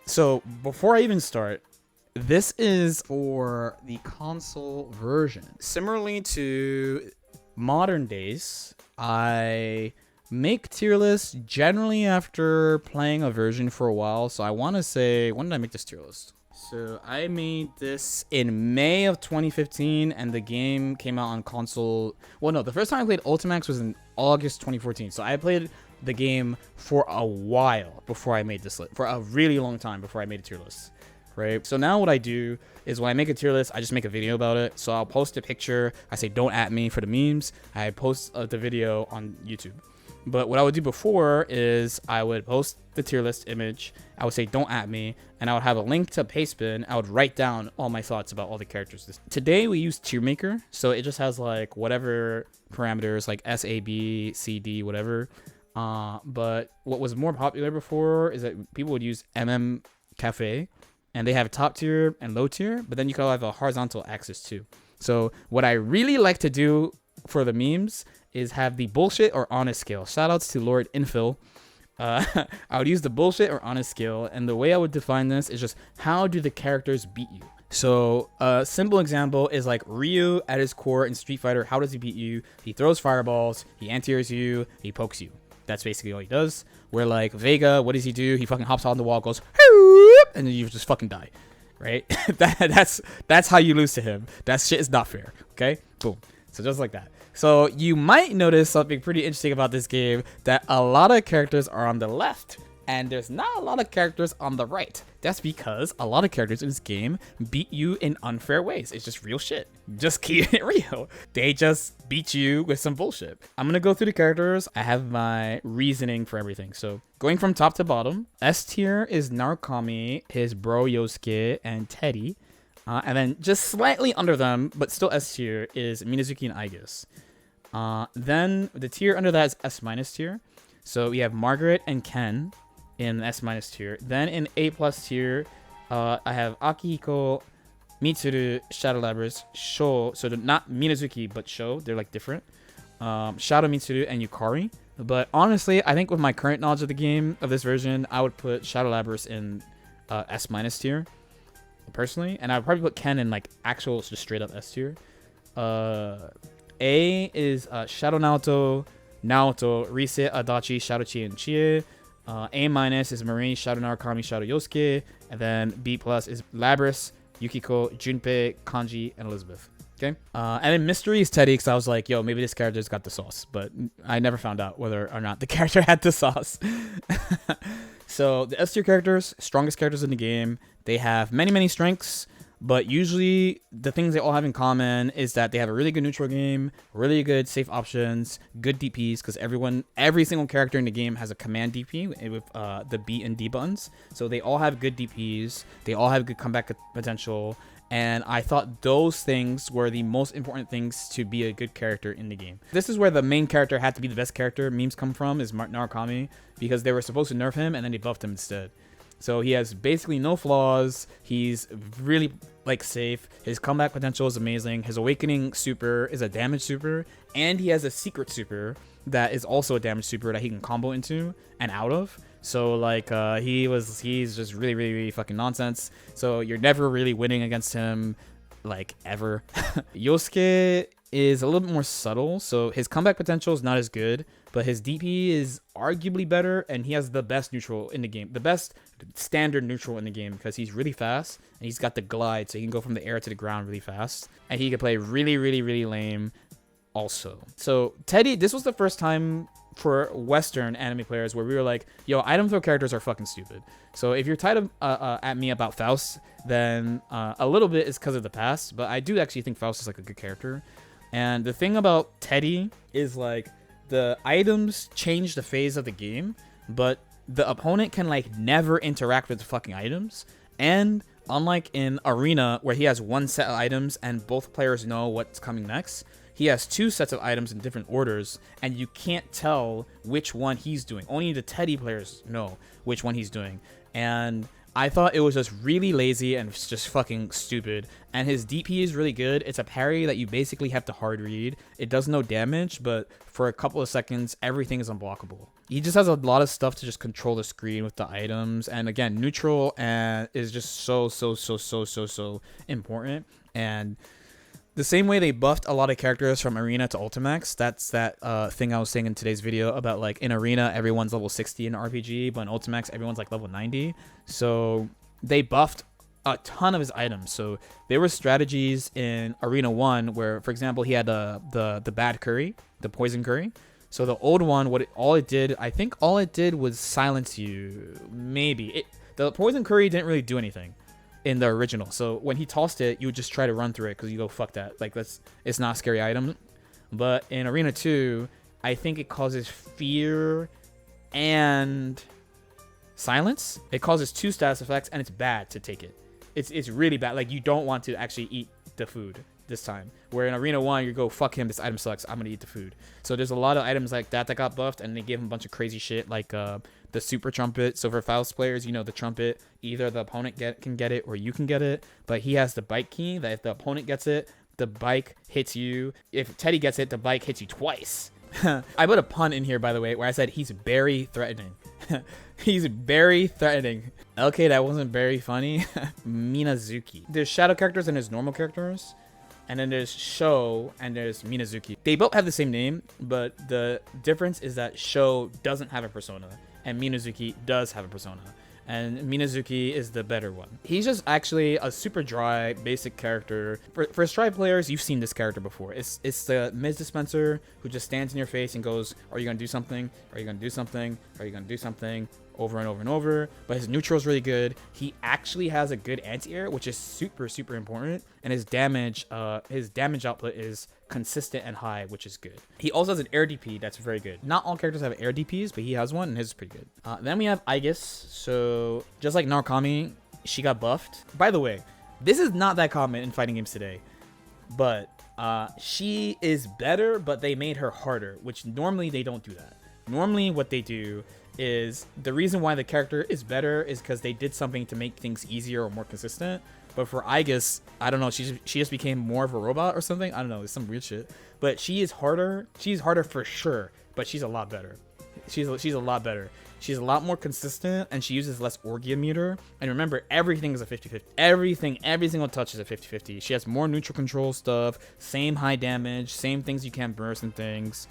So before I even start, this is for the console version. Similarly to modern days, I make tier lists generally after playing a version for a while. So I want to say, when did I make this tier list? So I made this in May of 2015, and the game came out on console. Well, no, the first time I played Ultimax was in August 2014. So I played the game for a while before I made this list, for a really long time before I made a tier list, right? So now what I do is when I make a tier list, I just make a video about it. So I'll post a picture. I say, don't at me for the memes. I post the video on YouTube. But what I would do before is I would post the tier list image. I would say, don't at me. And I would have a link to Pastebin. I would write down all my thoughts about all the characters. Today we use Tier Maker. So it just has like whatever parameters, like S, A, B, C, D, whatever. But what was more popular before is that people would use MM Cafe. And they have top tier and low tier. But then you can have a horizontal axis too. So what I really like to do for the memes is have the bullshit or honest scale. Shoutouts to Lord Infil. I would use the bullshit or honest scale, and the way I would define this is just how do the characters beat you. So a simple example is like Ryu at his core in Street Fighter. How does he beat you? He throws fireballs, he anti-airs you, he pokes you. That's basically all he does. Where like Vega, what does he do? He fucking hops on the wall, goes, and then you just fucking die, right? that's how you lose to him. That shit is not fair. Okay, boom. So just like that. So you might notice something pretty interesting about this game, that a lot of characters are on the left and there's not a lot of characters on the right. That's because a lot of characters in this game beat you in unfair ways. It's just real shit. Just keep it real. They just beat you with some bullshit. I'm going to go through the characters. I have my reasoning for everything. So going from top to bottom, S tier is Narukami, his bro Yosuke, and Teddie. And then just slightly under them, but still S tier, is Minazuki and Aigis. Then the tier under that is S minus tier. So we have Margaret and Ken in S minus tier. Then in A plus tier, I have Akihiko, Mitsuru, Shadow Labrys, Sho. So they're not Minazuki, but Sho. They're like different. Shadow Mitsuru and Yukari. But honestly, I think with my current knowledge of the game, of this version, I would put Shadow Labrys in S minus tier. Personally, and I would probably put Ken in like actual just straight up S tier. A is Shadow Naoto, Rise, Adachi, Shadow Chie, and Chie. A minus is Marine, Shadow Narukami, Shadow Yosuke, and then B plus is Labrys, Yukiko, Junpei, Kanji, and Elizabeth. Okay. And then mystery is Teddie, because I was like, yo, maybe this character's got the sauce, but I never found out whether or not the character had the sauce. So the S tier characters, strongest characters in the game, they have many strengths, but usually the things they all have in common is that they have a really good neutral game, really good safe options, good DPs, because every single character in the game has a command DP with the B and D buttons. So they all have good DPs, they all have good comeback potential, and I thought those things were the most important things to be a good character in the game. This is where the main character had to be the best character memes come from, is Narukami, because they were supposed to nerf him and then they buffed him instead. So he has basically no flaws. He's really like safe. His comeback potential is amazing. His awakening super is a damage super, and he has a secret super that is also a damage super that he can combo into and out of. So like he's just really fucking nonsense. So you're never really winning against him, like ever. Yosuke is a little bit more subtle, so his comeback potential is not as good, but his DP is arguably better, and he has the best neutral in the game, the best standard neutral in the game, because he's really fast and he's got the glide, so he can go from the air to the ground really fast, and he can play really lame also. So Teddie, this was the first time for Western anime players where we were like, yo, item throw characters are fucking stupid. So if you're tired of at me about Faust, then a little bit is because of the past, but I do actually think Faust is like a good character. And the thing about Teddie is like the items change the phase of the game, but the opponent can like never interact with the fucking items. And unlike in Arena, where he has one set of items and both players know what's coming next, he has two sets of items in different orders, and you can't tell which one he's doing. Only the Teddie players know which one he's doing. And I thought it was just really lazy and just fucking stupid. And his DP is really good. It's a parry that you basically have to hard read. It does no damage, but for a couple of seconds, everything is unblockable. He just has a lot of stuff to just control the screen with the items. And again, neutral and is just so important. And the same way they buffed a lot of characters from Arena to Ultimax, that's that thing I was saying in today's video about like in Arena, everyone's level 60 in RPG, but in Ultimax, everyone's like level 90. So they buffed a ton of his items. So there were strategies in Arena 1 where, for example, he had the bad curry, the poison curry. So the old one, I think all it did was silence you. Maybe the poison curry didn't really do anything in the original. So when he tossed it, you would just try to run through it because you go, fuck that. Like it's not a scary item. But in Arena 2, I think it causes fear and silence. It causes 2 status effects and it's bad to take it. It's really bad. Like you don't want to actually eat the food this time. Where in Arena 1, you go, fuck him, this item sucks, I'm gonna eat the food. So there's a lot of items like that got buffed, and they gave him a bunch of crazy shit, like the super trumpet. So for Faust players, you know, the trumpet, either the opponent can get it or you can get it, but he has the bike key that if the opponent gets it, the bike hits you. If Teddie gets it, the bike hits you twice. I put a pun in here, by the way, where I said he's very threatening. He's very threatening. Okay, that wasn't very funny. Minazuki. There's shadow characters and there's normal characters. And then there's Sho and there's Minazuki. They both have the same name, but the difference is that Sho doesn't have a persona and Minazuki does have a persona. And Minazuki is the better one. He's just actually a super dry, basic character. For Strive players, you've seen this character before. It's the Miz dispenser who just stands in your face and goes, are you gonna do something? Are you gonna do something? Are you gonna do something? Over and over and over. But his neutral is really good. He actually has a good anti-air, which is super important. And his damage output is consistent and high, which is good. He also has an air DP that's very good. Not all characters have air DPs, but he has one and his is pretty good. Then we have Aigis. So just like Narukami, she got buffed. By the way, this is not that common in fighting games today, but she is better, but they made her harder, which normally they don't do that. Normally what they do is the reason why the character is better is because they did something to make things easier or more consistent. But for Aigis, I don't know, she just became more of a robot or something. I don't know, it's some weird shit. But she is harder. She's harder for sure, but she's a lot better. She's a lot better. She's a lot more consistent, and she uses less Orgia meter. And remember, everything is a 50-50. Every single touch is a 50-50. She has more neutral control stuff, same high damage, same things you can't burst and things.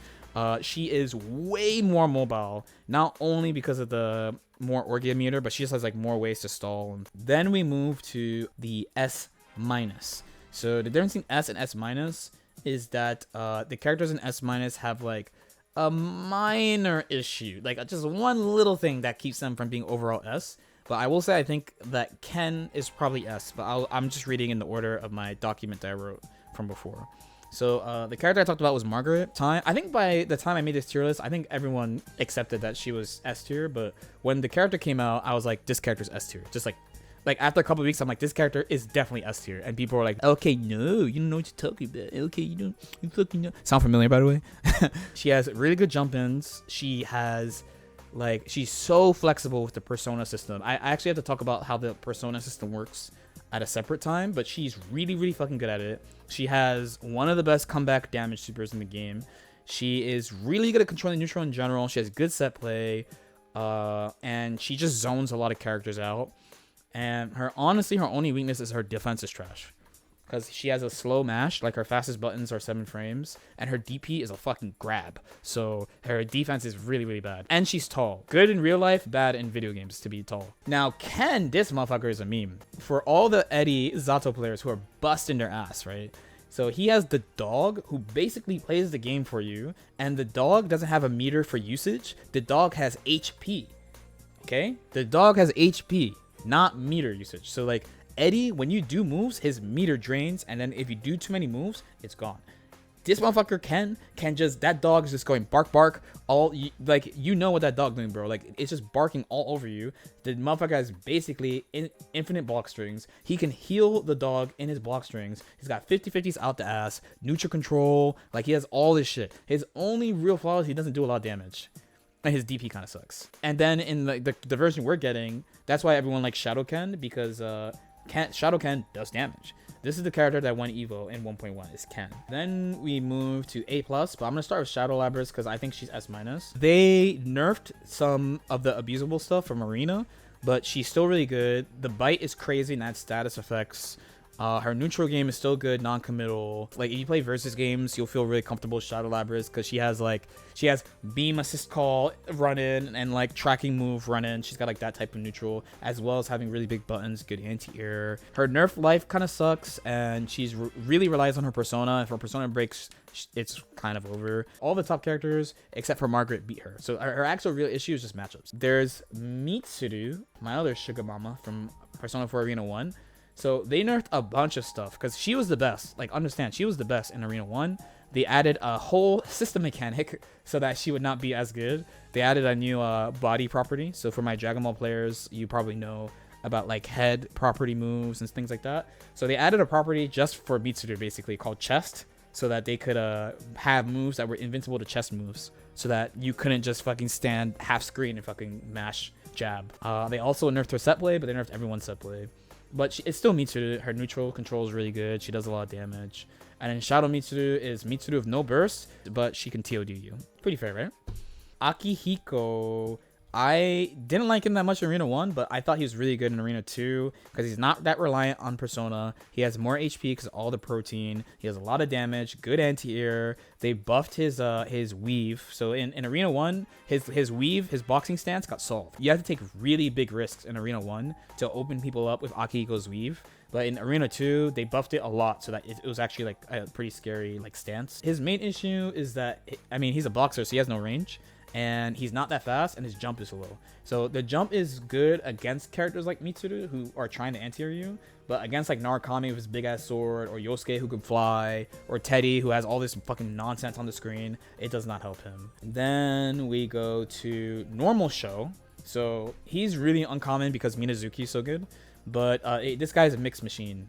She is way more mobile, not only because of the more Orgia meter, but she just has like more ways to stall. Then we move to the S-. So the difference between S and S- is that the characters in S- have like a minor issue, like just one little thing that keeps them from being overall S. But I will say I think that Ken is probably S, but I'm just reading in the order of my document that I wrote from before. So the character I talked about was Margaret. I think by the time I made this tier list, I think everyone accepted that she was S tier. But when the character came out, I was like, this character's S tier. Just like after a couple of weeks, I'm like, this character is definitely S tier. And people were like, okay, no, you don't know what you're talking about. Okay, you fucking know. Sound familiar, by the way? She has really good jump ins. She has she's so flexible with the persona system. I actually have to talk about how the persona system works at a separate time, but she's really fucking good at it. She has one of the best comeback damage supers in the game. She is really good at controlling neutral in general. She has good set play, and she just zones a lot of characters out. And her only weakness is her defense is trash, because she has a slow mash. Like her fastest buttons are 7 frames, and her DP is a fucking grab. So her defense is really bad. And she's tall. Good in real life, bad in video games to be tall. Now Ken, this motherfucker is a meme. For all the Eddie Zato players who are busting their ass, right? So he has the dog who basically plays the game for you, and the dog doesn't have a meter for usage. The dog has HP. Okay? The dog has HP, not meter usage. So like Eddie, when you do moves, his meter drains, and then if you do too many moves, it's gone. This motherfucker can just, that dog is just going bark all, you know what that dog doing, bro. Like, it's just barking all over you. The motherfucker has basically infinite block strings. He can heal the dog in his block strings. He's got 50-50s out the ass, neutral control, like he has all this shit. His only real flaw is he doesn't do a lot of damage. And his DP kind of sucks. And then in the version we're getting, that's why everyone likes Shadow Ken, because Shadow Ken does damage. This is the character that won Evo in 1.1 is Ken. Then we move to A+, but I'm gonna start with Shadow Labrys because I think she's S-. They nerfed some of the abusable stuff from Arena, but she's still really good. The bite is crazy and adds status effects. Her neutral game is still good, non-committal. Like, if you play versus games, you'll feel really comfortable with Shadow Labrys because she has beam assist call run in and like tracking move run in. She's got like that type of neutral, as well as having really big buttons, good anti-air. Her nerf life kind of sucks, and she's really relies on her persona. If her persona breaks, it's kind of over. All the top characters except for Margaret beat her, so her actual real issue is just matchups. There's Mitsuru, my other sugar mama from Persona 4 Arena 1. So they nerfed a bunch of stuff because she was the best. Like, understand, she was the best in Arena 1. They added a whole system mechanic so that she would not be as good. They added a new body property. So for my Dragon Ball players, you probably know about like head property moves and things like that. So they added a property just for Mitsuru, basically, called chest, so that they could have moves that were invincible to chest moves, so that you couldn't just fucking stand half screen and fucking mash jab. They also nerfed her set play, but they nerfed everyone's set play. But it's still Mitsuru. Her neutral control is really good. She does a lot of damage. And then Shadow Mitsuru is Mitsuru with no burst, but she can TOD you. Pretty fair, right? Akihiko, I didn't like him that much in Arena 1, but I thought he was really good in Arena 2 because he's not that reliant on Persona. He has more HP because of all the protein. He has a lot of damage, good anti-air. They buffed his weave. So in Arena 1, his weave, his boxing stance got solved. You have to take really big risks in Arena 1 to open people up with Akihiko's weave. But in Arena 2, they buffed it a lot so that it was actually like a pretty scary like stance. His main issue is that, I mean, he's a boxer, so he has no range. And he's not that fast, and his jump is low. So the jump is good against characters like Mitsuru who are trying to anti-air you, but against like Narukami with his big ass sword, or Yosuke who can fly, or Teddie who has all this fucking nonsense on the screen, it does not help him. Then we go to normal Sho. So he's really uncommon because Minazuki is so good, but this guy is a mixed machine.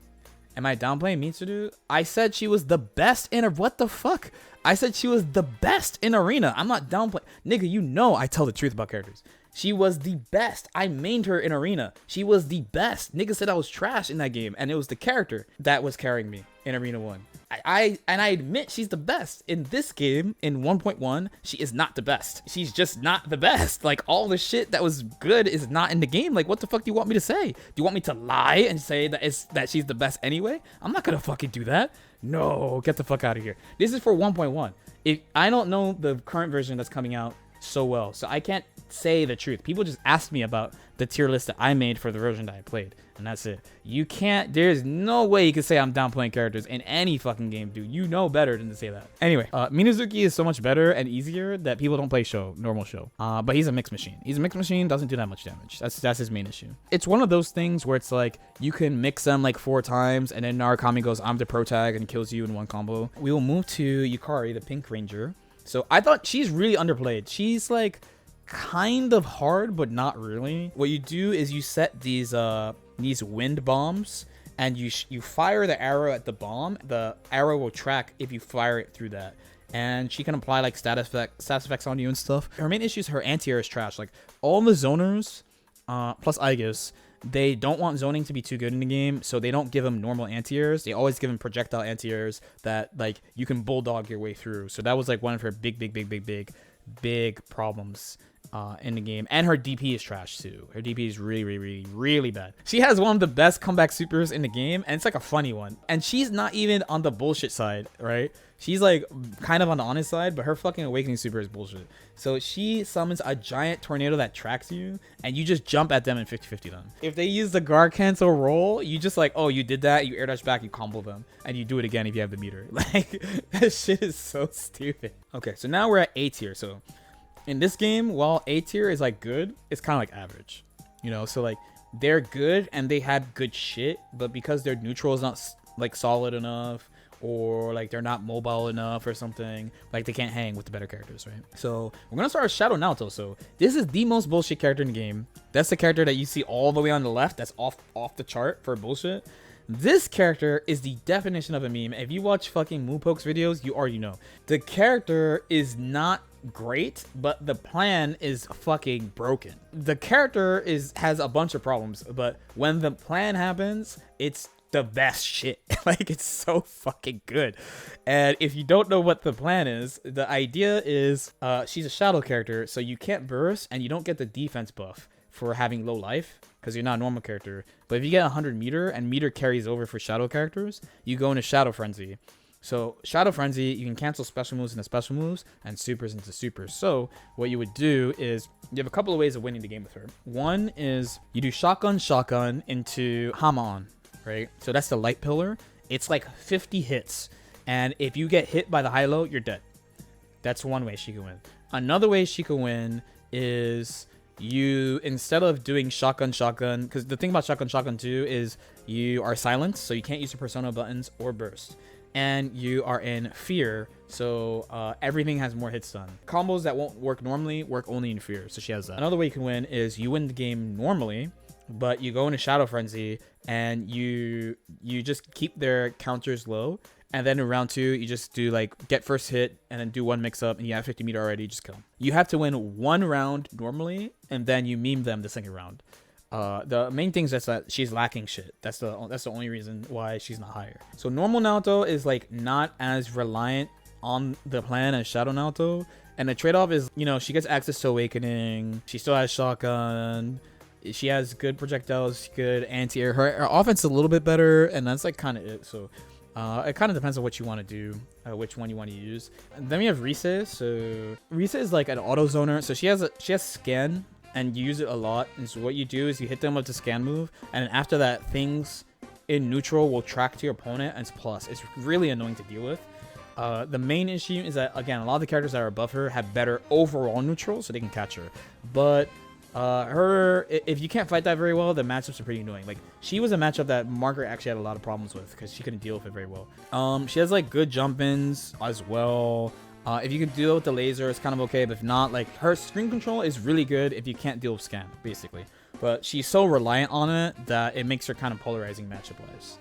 Am I downplaying Mitsuru? I said she was the best in a... What the fuck? I said she was the best in Arena. I'm not downplaying. Nigga, you know I tell the truth about characters. She was the best. I mained her in Arena. She was the best. Nigga said I was trash in that game, and it was the character that was carrying me in Arena 1. I admit she's the best. In this game, in 1.1, she is not the best. She's just not the best. Like, all the shit that was good is not in the game. Like, what the fuck do you want me to say? Do you want me to lie and say that she's the best anyway? I'm not gonna fucking do that. No, get the fuck out of here. This is for 1.1. If I don't know the current version that's coming out so well, so I can't say the truth. People just asked me about the tier list that I made for the version that I played, and that's it. You can't, there's no way you can say I'm downplaying characters in any fucking game, dude. You know better than to say that. Anyway, Minazuki is so much better and easier that people don't play normal Sho. But he's a mixed machine. He's a mixed machine, doesn't do that much damage. That's his main issue. It's one of those things where it's like you can mix them like 4 times, and then Narukami goes, I'm the pro tag, and kills you in one combo. We will move to Yukari, the Pink Ranger. So I thought she's really underplayed. She's like kind of hard, but not really. What you do is you set these wind bombs, and you fire the arrow at the bomb. The arrow will track if you fire it through that, and she can apply like status effects on you and stuff. Her main issue is her anti-air is trash. Like, all the zoners plus Aigis, they don't want zoning to be too good in the game, so they don't give them normal anti-airs. They always give them projectile anti-airs that like you can bulldog your way through. So that was like one of her big problems in the game. And her DP is trash too. Her DP is really bad. She has one of the best comeback supers in the game, and it's like a funny one. And she's not even on the bullshit side, right? She's like kind of on the honest side, but her fucking awakening super is bullshit. So she summons a giant tornado that tracks you, and you just jump at them and 50-50 them. If they use the guard cancel roll, you just like, oh, you did that, you air dash back, you combo them, and you do it again if you have the meter. Like, that shit is so stupid. Okay, so now we're at A tier. So in this game, while A tier is like good, it's kind of like average, you know? So like, they're good and they have good shit, but because their neutral is not like solid enough, or like they're not mobile enough or something, like they can't hang with the better characters, right? So we're gonna start with Shadow Naoto. So this is the most bullshit character in the game. That's the character that you see all the way on the left that's off the chart for bullshit. This character is the definition of a meme. If you watch fucking Moopokes videos, you already know. The character is not great, but the plan is fucking broken. The character has a bunch of problems, but when the plan happens, it's the best shit. Like, it's so fucking good. And if you don't know what the plan is, the idea is she's a shadow character, so you can't burst and you don't get the defense buff for having low life because you're not a normal character. But if you get 100 meter and meter carries over for shadow characters, you go into Shadow Frenzy. So Shadow Frenzy, you can cancel special moves into special moves and supers into supers. So what you would do is you have a couple of ways of winning the game with her. One is you do shotgun into Hamon, right? So that's the light pillar. It's like 50 hits. And if you get hit by the high-low, you're dead. That's one way she can win. Another way she can win is you, instead of doing shotgun, because the thing about shotgun too is you are silenced, so you can't use your persona buttons or burst. And you are in fear, so everything has more hits done. Combos that won't work normally work only in fear, so she has that. Another way you can win is you win the game normally, but you go into Shadow Frenzy and you just keep their counters low, and then in round 2 you just do like get first hit and then do one mix up and you have 50 meter already, just kill them. You have to win one round normally and then you meme them the second round. The main thing is that she's lacking shit. That's the only reason why she's not higher. So normal Naoto is like not as reliant on the plan as Shadow Naoto, and the trade-off is, you know, she gets access to Awakening, she still has shotgun, she has good projectiles, good anti-air. Her offense is a little bit better, and that's like kind of it. So it kind of depends on what you want to do, which one you want to use. And then we have Rise. So Rise is like an auto zoner, so she has scan, and you use it a lot. And so what you do is you hit them with the scan move, and then after that, things in neutral will track to your opponent, and it's plus. It's really annoying to deal with. The main issue is that, again, a lot of the characters that are above her have better overall neutral, so they can catch her. But if you can't fight that very well, the matchups are pretty annoying. Like, she was a matchup that Margaret actually had a lot of problems with because she couldn't deal with it very well. She has like good jump-ins as well. If you can deal with the laser, it's kind of okay, but if not, like, her screen control is really good if you can't deal with scan, basically. But she's so reliant on it that it makes her kind of polarizing matchup-wise.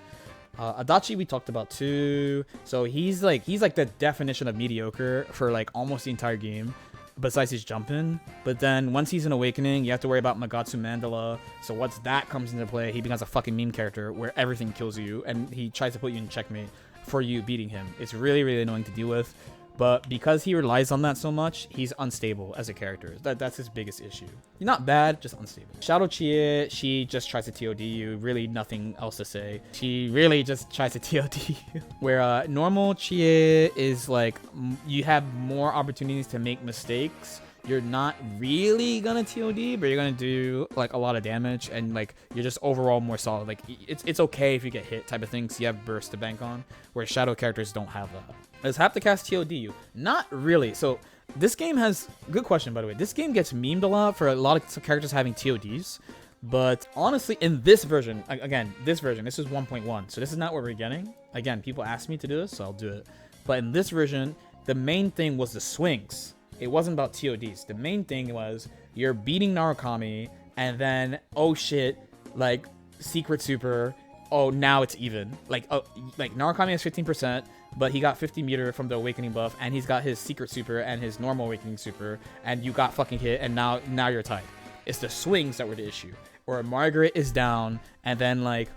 Adachi we talked about too. So he's like the definition of mediocre for like almost the entire game, besides his jumping. But then once he's in Awakening, you have to worry about Magatsu Mandala. So once that comes into play, he becomes a fucking meme character where everything kills you, and he tries to put you in checkmate for you beating him. It's really, really annoying to deal with. But because he relies on that so much, he's unstable as a character. That's his biggest issue. Not bad, just unstable. Shadow Chie, she just tries to TOD you. Really nothing else to say. She really just tries to TOD you. Where normal Chie is like, you have more opportunities to make mistakes. You're not really gonna TOD, but you're gonna do like a lot of damage, and like you're just overall more solid. Like it's okay if you get hit type of things. You have burst to bank on, where shadow characters don't have that. Does have to cast TOD you? Not really. So this game has, good question by the way, this game gets memed a lot for a lot of characters having TODs, but honestly in this version, again, this is 1.1, so this is not what we're getting. Again, people asked me to do this, so I'll do it. But in this version, the main thing was the swings. It wasn't about TODs. The main thing was you're beating Narukami, and then, oh shit, like secret super, oh now it's even. Like Narukami has 15%, but he got 50 meter from the Awakening buff, and he's got his secret super and his normal Awakening super, and you got fucking hit, and now you're tied. It's the swings that were the issue. Or Margaret is down, and then like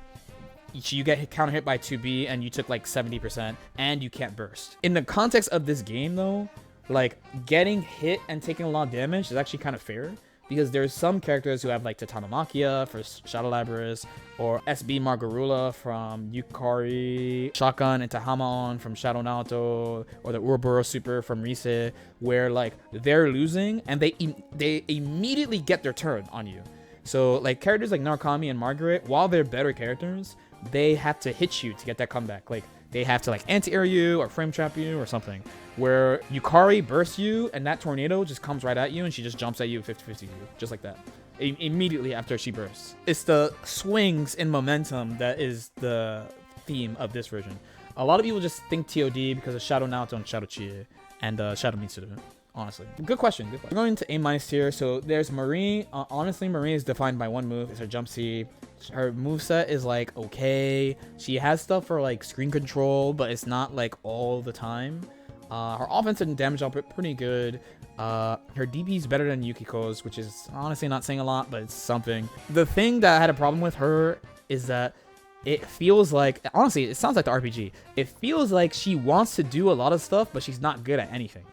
you get counter hit by 2B, and you took like 70%, and you can't burst. In the context of this game though, like getting hit and taking a lot of damage is actually kind of fair, because there's some characters who have like Tatsumi for Shadow Labrys, or SB Margarula from Yukari, Shotgun into Hamon from Shadow Naoto, or the Ouroboros Super from Rise, where like they're losing and they immediately get their turn on you. So like characters like Narukami and Margaret, while they're better characters, they have to hit you to get that comeback. Like they have to like anti-air you or frame trap you or something. Where Yukari bursts you and that tornado just comes right at you and she just jumps at you 50-50 you, just like that. Immediately after she bursts. It's the swings in momentum that is the theme of this version. A lot of people just think TOD because of Shadow Naoto and Shadow Chie and Shadow Mitsuru. Honestly, good question. We're going to A- tier. So there's Marie. Honestly, Marie is defined by one move. It's her jump C. Her moveset is like okay. She has stuff for like screen control, but it's not like all the time. Her offense and damage output pretty good. Her DP is better than Yukiko's, which is honestly not saying a lot, but it's something. The thing that I had a problem with her is that it feels like, honestly, it sounds like the RPG. It feels like she wants to do a lot of stuff, but she's not good at anything.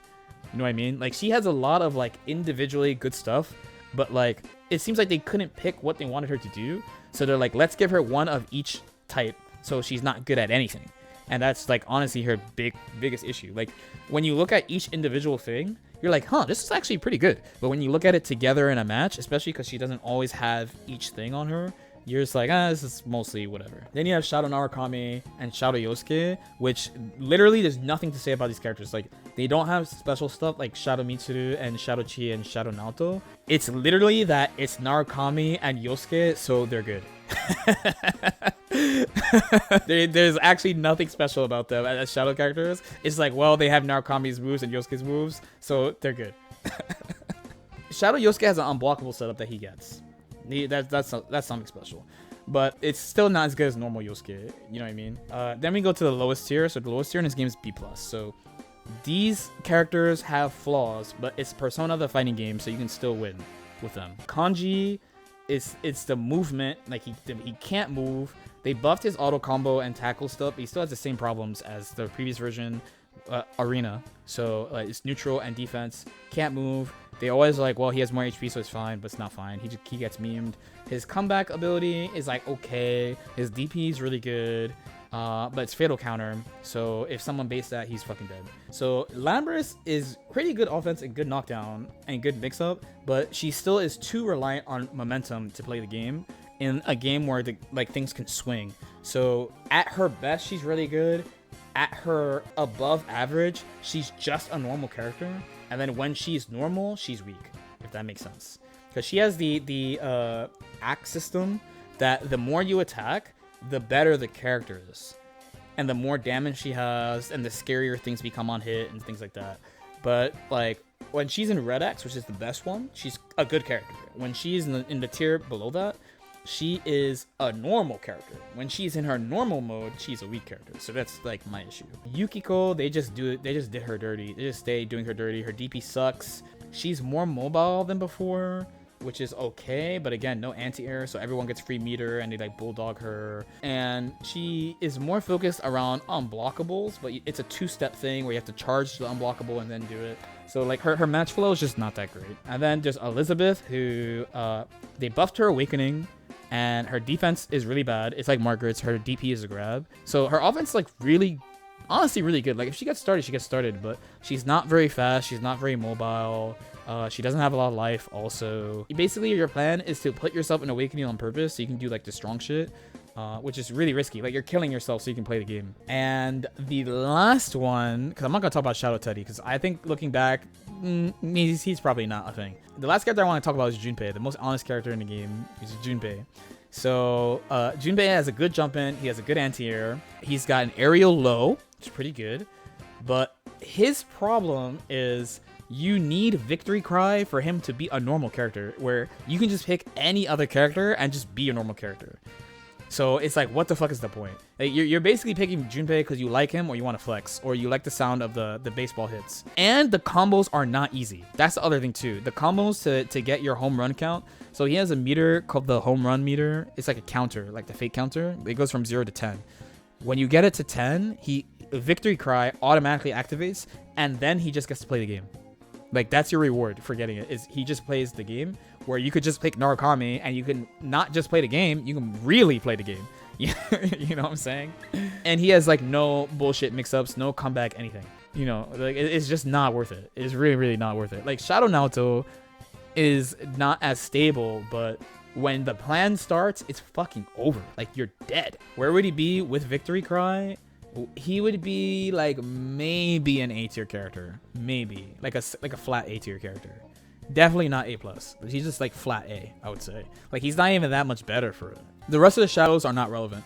You know what I mean? Like, she has a lot of like individually good stuff, but like it seems like they couldn't pick what they wanted her to do, so they're like, let's give her one of each type, so she's not good at anything. And that's like honestly her biggest issue. Like, when you look at each individual thing, you're like, huh, this is actually pretty good. But when you look at it together in a match, especially because she doesn't always have each thing on her, you're just like, this is mostly whatever. Then you have Shadow Narukami and Shadow Yosuke, which literally there's nothing to say about these characters. Like, they don't have special stuff like Shadow Mitsuru and Shadow Chie and Shadow Naoto. It's literally that it's Narukami and Yosuke, so they're good. There's actually nothing special about them as shadow characters. It's like, well, they have Narukami's moves and Yosuke's moves, so they're good. Shadow Yosuke has an unblockable setup that he gets. That's something special, but it's still not as good as normal Yosuke. You know what I mean? Then we go to the lowest tier. So the lowest tier in this game is B+. So these characters have flaws, but it's Persona the fighting game, so you can still win with them. Kanji, it's the movement. Like, he can't move. They buffed his auto combo and tackle stuff, but he still has the same problems as the previous version, Arena. So it's neutral and defense. Can't move. They always like, well, he has more HP, so it's fine, but it's not fine. He gets memed. His comeback ability is like okay. His DP is really good, but it's fatal counter. So if someone baits that, he's fucking dead. So Labrys is pretty good offense and good knockdown and good mix-up, but she still is too reliant on momentum to play the game in a game where things can swing. So at her best, she's really good. At her above average, she's just a normal character. And then when she's normal, she's weak, if that makes sense. Because she has the axe system that the more you attack, the better the character is. And the more damage she has, and the scarier things become on hit and things like that. But like, when she's in Red Axe, which is the best one, she's a good character. When she's in the tier below that, she is a normal character. When she's in her normal mode, she's a weak character. So that's like my issue. Yukiko, they just did her dirty. They just stay doing her dirty. Her DP sucks. She's more mobile than before, which is okay, but again, no anti-air, so everyone gets free meter and they like bulldog her. And she is more focused around unblockables, but it's a two-step thing where you have to charge the unblockable and then do it. So like her match flow is just not that great. And then just Elizabeth, who they buffed her awakening, and her defense is really bad. It's like Margaret's. Her DP is a grab. So her offense is like really, honestly really good. Like if she gets started, she gets started, but she's not very fast. She's not very mobile. She doesn't have a lot of life also. Basically, your plan is to put yourself in awakening on purpose so you can do like the strong shit, which is really risky. Like you're killing yourself so you can play the game. And the last one, because I'm not going to talk about Shadow Teddie, because I think looking back, he's probably not a thing. The last character I want to talk about is Junpei. The most honest character in the game is Junpei. So Junpei has a good jump in. He has a good anti-air. He's got an aerial low, which is pretty good. But his problem is you need Victory Cry for him to be a normal character, where you can just pick any other character and just be a normal character. So it's like, what the fuck is the point? Like, you're basically picking Junpei because you like him or you want to flex, or you like the sound of the baseball hits. And the combos are not easy. That's the other thing too. The combos to get your home run count. So he has a meter called the home run meter. It's like a counter, like the fake counter. It goes from 0 to 10. When you get it to 10, Victory Cry automatically activates, and then he just gets to play the game. Like, that's your reward for getting it, is he just plays the game, where you could just pick Narukami and you can not just play the game, you can really play the game. You know what I'm saying? And he has like no bullshit mix-ups, no comeback, anything. You know, like it's just not worth it. It's really, really not worth it. Like Shadow Naoto is not as stable, but when the plan starts, it's fucking over. Like, you're dead. Where would he be with Victory Cry? He would be like maybe an A tier character, maybe like a flat A tier character. Definitely not A+. He's just like flat A, I would say. Like, he's not even that much better for it. The rest of the shadows are not relevant.